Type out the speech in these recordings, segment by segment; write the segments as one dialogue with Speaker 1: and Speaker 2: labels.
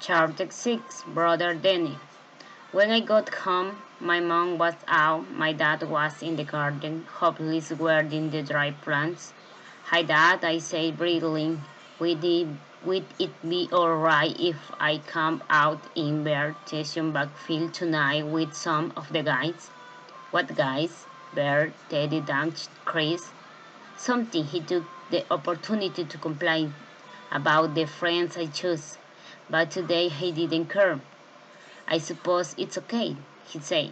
Speaker 1: Chapter 6 Brother Danny. When I got home, my mom was out, my dad was in the garden, hopeless guarding the dry plants. Hi Dad, I said breathing, would it be alright if I camp out in Bear Station backfield tonight with some of the guys? What guys? Bear, Teddy dumped Chris. Something he took the opportunity to complain about the friends I chose, but today he didn't care. I suppose it's okay, he said.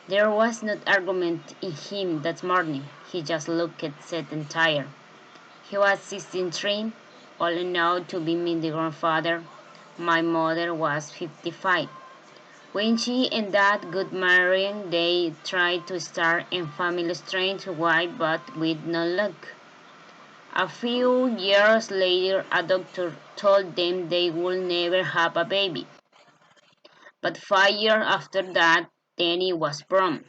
Speaker 1: There was no argument in him that morning. He just looked sad and tired. He was 63, old enough to be me the grandfather. My mother was 55. When she and Dad got married, they tried to start a family strange wife, but with no luck. A few years later, a doctor told them they would never have a baby. But 5 years after that, Danny was born.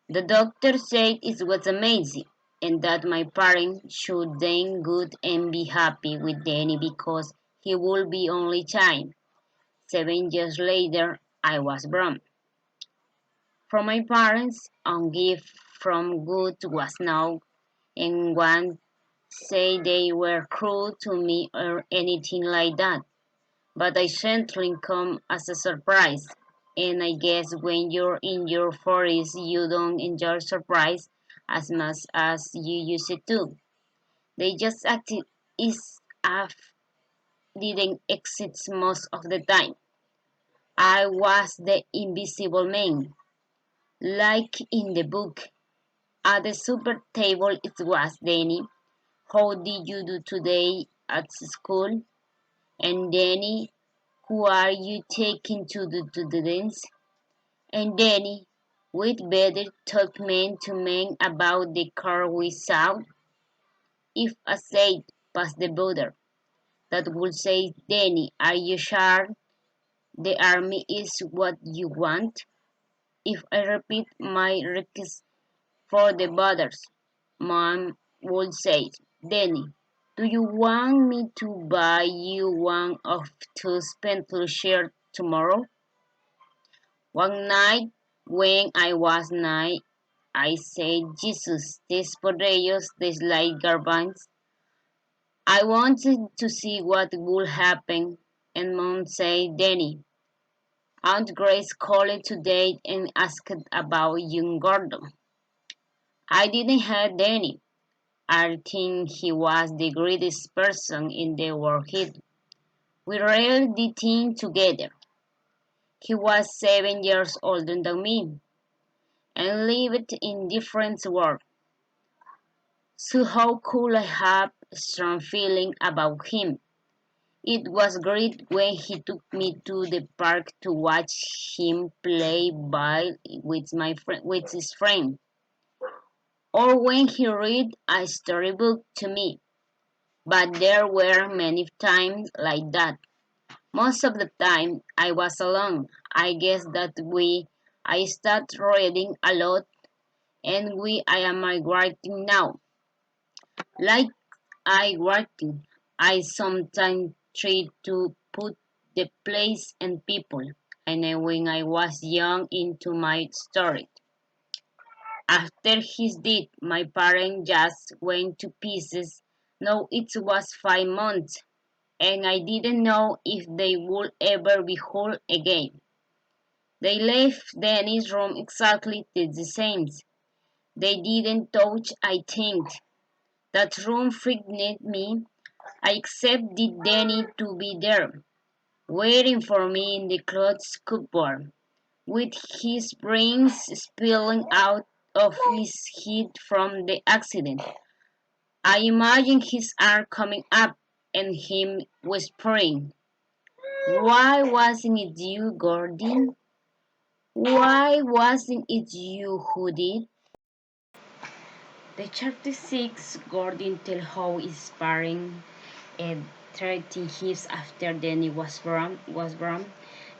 Speaker 1: The doctor said it was amazing, and that my parents should then go and be happy with Danny because he would be only child. 7 years later, I was born. From my parents, on gift from good was now, and one say they were cruel to me or anything like that. But I certainly come as a surprise. And I guess when you're in your 40s, you don't enjoy surprise as much as you used to. They just acted as if didn't exist most of the time. I was the invisible man, like in the book. At the super table it was Danny. How did you do today at school? And Danny, who are you taking to the dance? And Danny, we'd better talk man to man about the car we saw. If I said past the border, that would say, Danny, are you sure the army is what you want? If I repeat my request for the borders, Mom would say, Danny, do you want me to buy you one of those pencil shirts tomorrow? One night when I was 9, I said, Jesus, these potatoes taste like garbage. I wanted to see what would happen, and Mom said, Danny, Aunt Grace called today and asked about young Gordon. I didn't have Danny. I think he was the greatest person in the world. We rarely did things together. He was 7 years older than me and lived in different worlds. So how could I have a strong feeling about him? It was great when he took me to the park to watch him play ball with his friend, or when he read a storybook to me. But there were many times like that. Most of the time I was alone. I guess that I started reading a lot and I am writing now. Like I writing, I sometimes try to put the place and people and when I was young into my story. After his death, my parents just went to pieces. No, it was 5 months, and I didn't know if they would ever be whole again. They left Danny's room exactly the same. They didn't touch, I think. That room freaked me. I accepted Danny to be there, waiting for me in the clothes cupboard, with his brains spilling out of his head from the accident. I imagine his arm coming up and him whispering, Why wasn't it you, Gordon? Why wasn't it you who did? The chapter 6 Gordon tells how his parents and 13 years after Danny was born,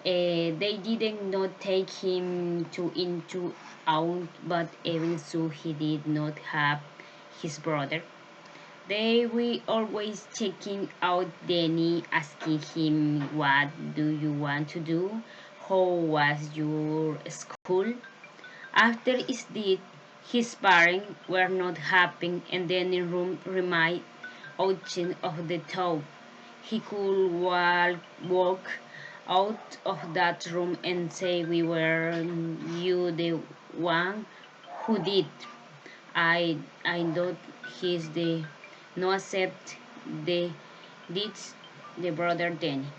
Speaker 1: they didn't not take him to into out, but even so he did not have his brother. They were always checking out Danny, asking him, "What do you want to do? How was your school?" After his death, his parents were not happy, and Danny room remained outside of the tub. He could walk out of that room and say, "We were you the one who did. I thought he's the no accept the deeds the brother Danny."